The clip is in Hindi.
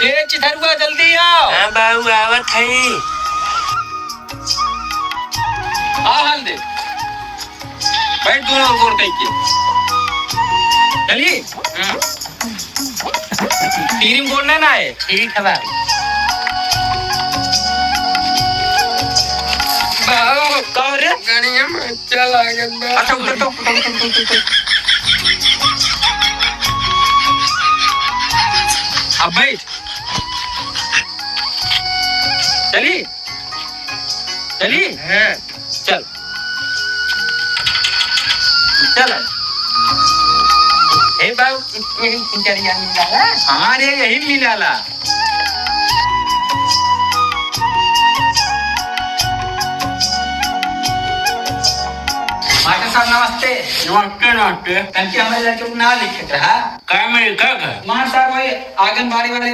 ए चिथरुआ जल्दी आओ। हाँ बाबू आवत है। हाँ हाल दे बैठ दोनों गोर कह के चलिए। तीन बोलना ना है। ठीक है बाबू। बाबू कहो रे गणिया में चला गया। अच्छा उतर तो उतर। अब बैठ चली चली हाँ चल चल। हे बाबू यही पिंजरिया मिला। हाँ रे यही मिलाला। मास्टर साहब नमस्ते। नमस्ते नमस्ते। कल के हमारे लड़के को ना लिखे रहा क्या मेरे क्या मास्टर साहब वही आंगनबाड़ी वाले